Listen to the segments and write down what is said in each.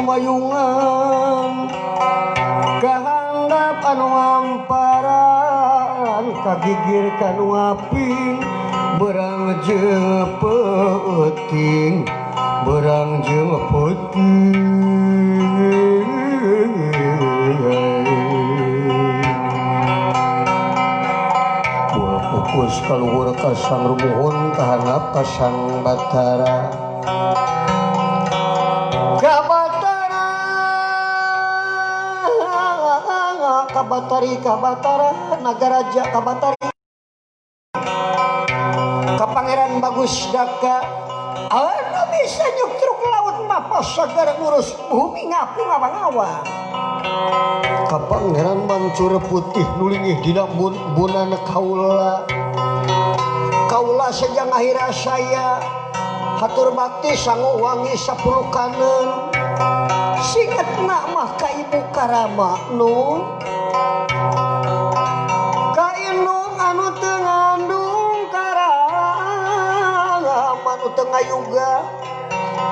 pamayungan kahandap anu amparan kagigir kanu aping berang jeung peuting berang jeung peuting ulah fokus kaluhur ka sang rumuhun kahandap ka sang Batara Kabatara Nagaraja Kabatari ka Pangeran Bagus Daka anu bisa nyukruk laut mapas sagara ngurus bumi ngapu ngawang-awang ka Pangeran Mancur Putih nulingih dina bunana kaula sejang akhira saya hatur bakti sangu wangi 10 kanen singetna mah ka Ibu Karama nu anu teu ngandung karama anu teu ngayuga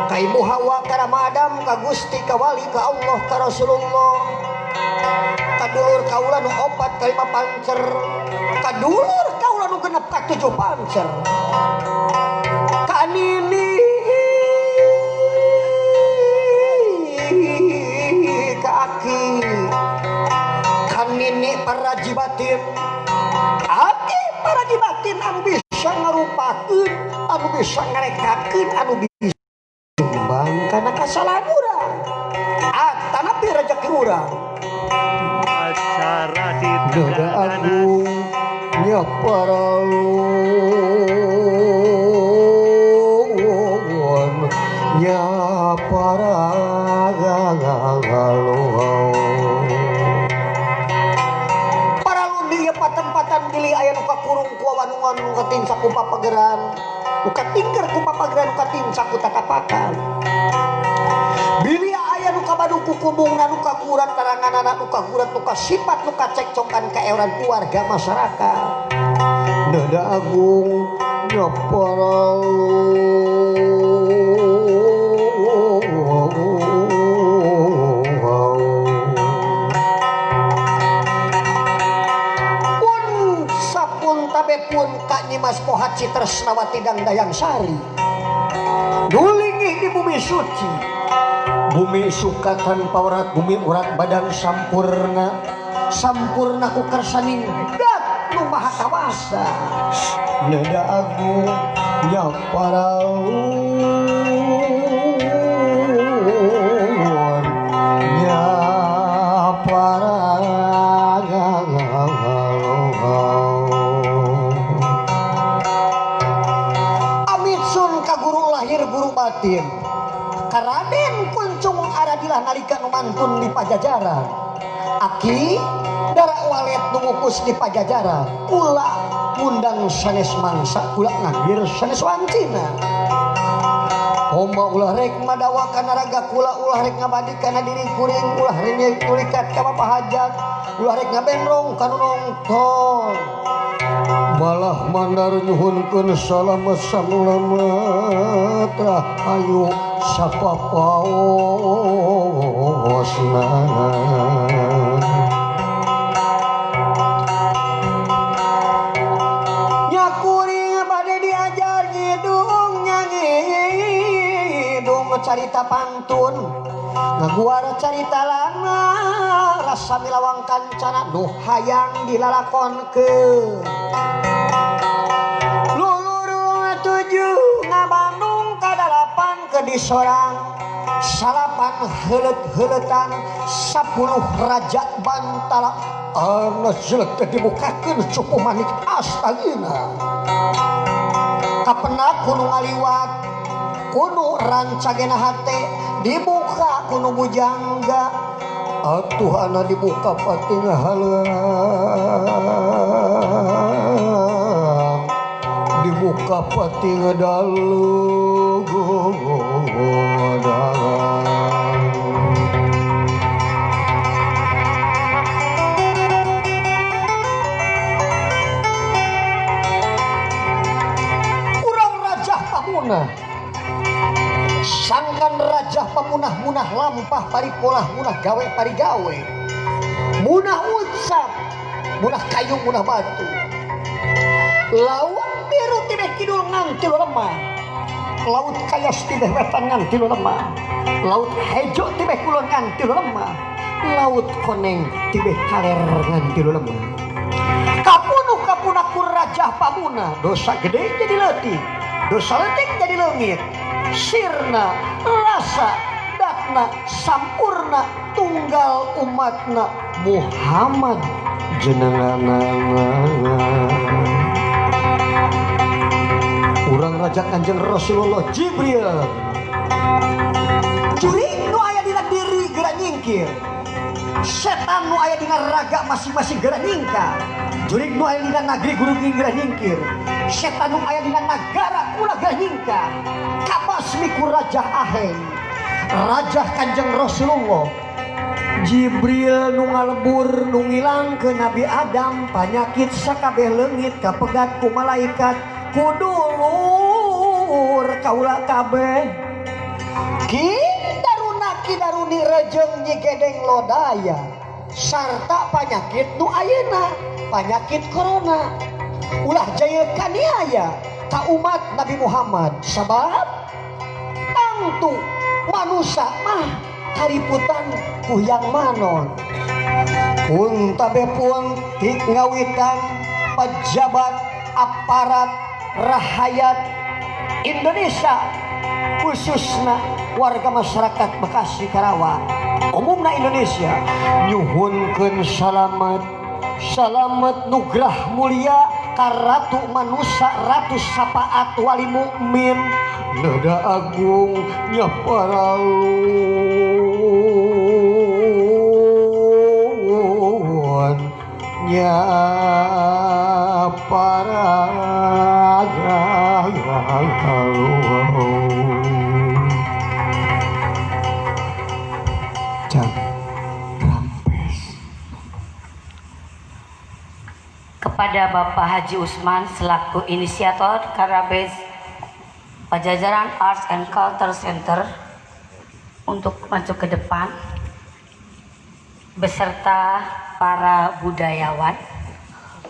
ka Ibu Hawa Karama Adam ka Gusti ka Wali ka Allah ka Rasulullah ka dulur kaula nu 4 ka 5 pancer ka dulur kaula nu genep ka 7 pancer ka nini ka aki ka nini paraji batin para dibatin anu bisa ngarupakeun anu bisa ngarekakeun anu bisa nyumbang kana kasalahan urang atanapi rezeki urang acara di Dada Agung nya paraluhun nya paragaluhun tempatan pilih aya nu kakurung ku awan-awan nu katingsak ku papageran nu katingker ku papageran nu katingsak ku tatapakan bilih aya nu kabadu ku kubungna nu kagurat taranganana nu kagurat nu kasifat nu kacekcokan kaewaran keluarga masyarakat Dada Agung nya pun Kak Nyimas Pohat Citresnawati Dangdayang Sari nulingi di bumi suci bumi sukatan paurat bumi urat badan sampurna ku kersaning dat nu maha kawasa Dada Agung nya paraluhun nya paragaluhun guru batin Karaden Kuncung Aradilah nalika nu mantun di Pajajaran aki darak walet nu ngukus di Pajajaran kula ngundang sanes mangsa kula ngagir sanes wancina pomba ulah rek madawa kana raga kula ulah rek ngabadi kana diri kuring ulah rek nulikat ka papahajat ulah rek ngabendrong kanu nongton malah mandar nyuhunkeun salamet rahayu sapapaosna nya kuring bade diajar ngidung ngidung carita pantun ngaguar carita lana rasa milawang kancana nu hayang dilalakonkeun lulurung 7 ngabandung ka 8 ke di sorang salapan heuleut-heuletan 10 raja bantala anu jelek teh dibukakeun cukup manik astagina kapenak kudu ngaliwat kudu rancagena hate dibuka kudu bujangga atuh ana dibuka pating halang dibuka pating dalu urang Raja Pamuna sangkan Raja Pamuna munah-munah lampah paripolah munah gawe parigawe munah ucap munah kayu munah batu laut biru tibeh kidul ngantil lemah laut kayas tibeh wetan ngantil lemah laut hejo tibeh kulon ngantil lemah laut koneng tibeh kaler ngantil lemah kapunuh raja pamuna dosa gede jadi letih dosa letik jadi leungit sirna rasa datna sampurna tunggal umatna Muhammad jenenganna urang raja Kanjeng Rasulullah Jibril jurig nu aya dina diri geura nyingkir setan nu aya dina raga masing-masing geura nyingkar jurig nu aya dina nagri guru geura nyingkir setan nu aya dina nagara ulah geura nyingkar kabasmi ku raja aheng raja Kanjeng Rasulullah Jibril nu ngalebur nu ngilang ke Nabi Adam panyakit sakabeh leungit kapegat ku malaikat kudulur kaula kabeh kidaruni rejeng nyigedeng lodaya sarta panyakit nu ayeuna panyakit corona ulah jaya kaniaya ka umat Nabi Muhammad sabab tangtu manusia mah kariputan kuyang manon pun tabe pun tik ngawitan pejabat aparat rahayat Indonesia khususna warga masyarakat Bekasi Karawang umumna Indonesia nyuhunkeun salamet nugrah mulia ka ratu manusia ratu sapaat wali mukmin nada agung nyaparaun kepada Bapak Haji Usman selaku inisiator Karabes Pajajaran Arts and Culture Center untuk maju ke depan beserta para budayawan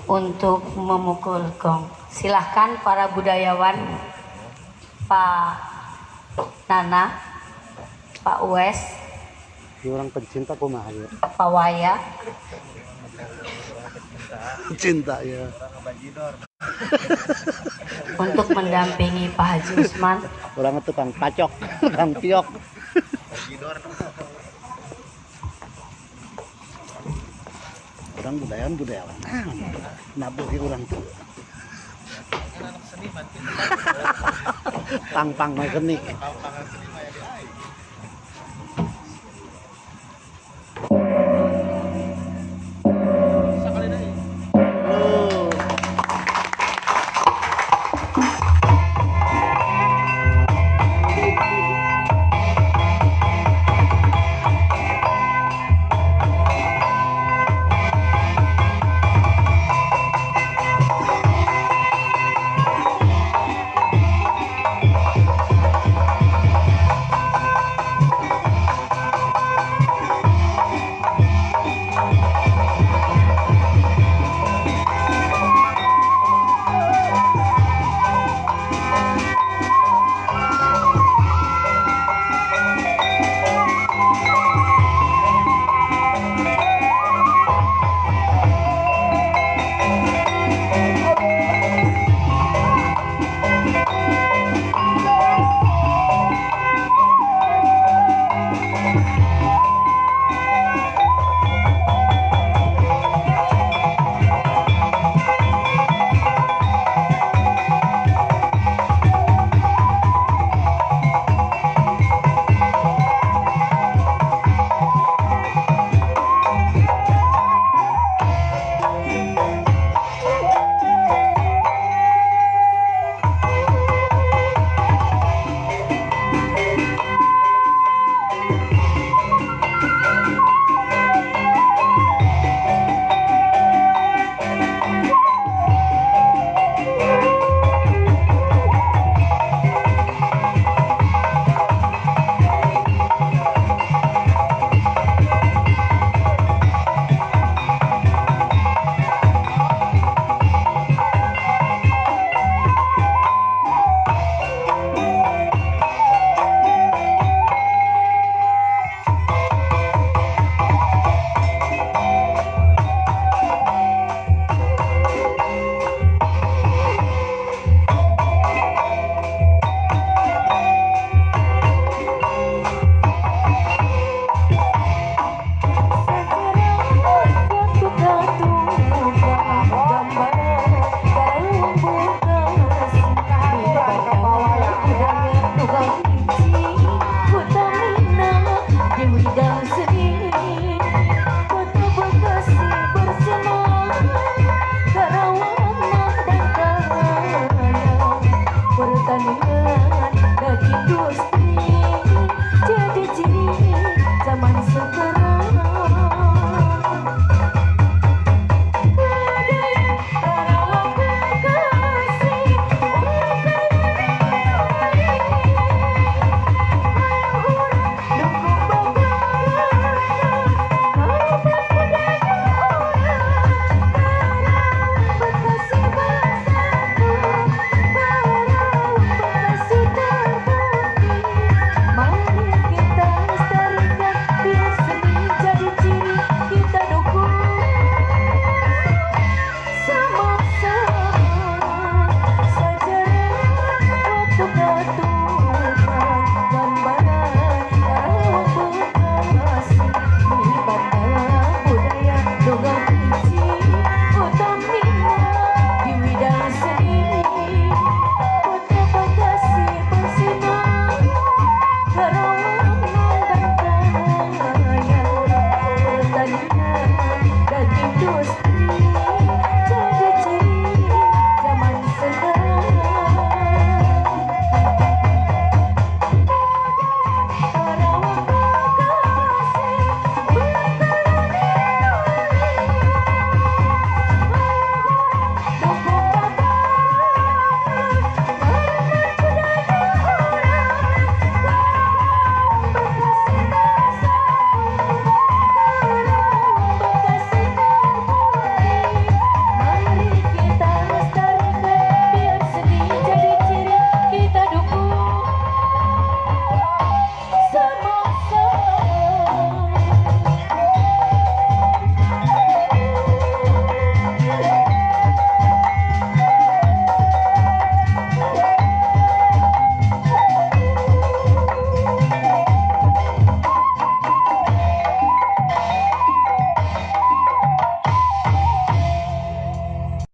untuk memukul gong. Silahkan para budayawan, Pak Nana, Pak Uwes, orang pencinta kumaha ya? Pak Waya, cinta ya. untuk mendampingi Pak Haji Usman. Orang tukang pacok, tukang piok. Orang budayawan. Nabuhi orang tuh. Pang-pang mah geni.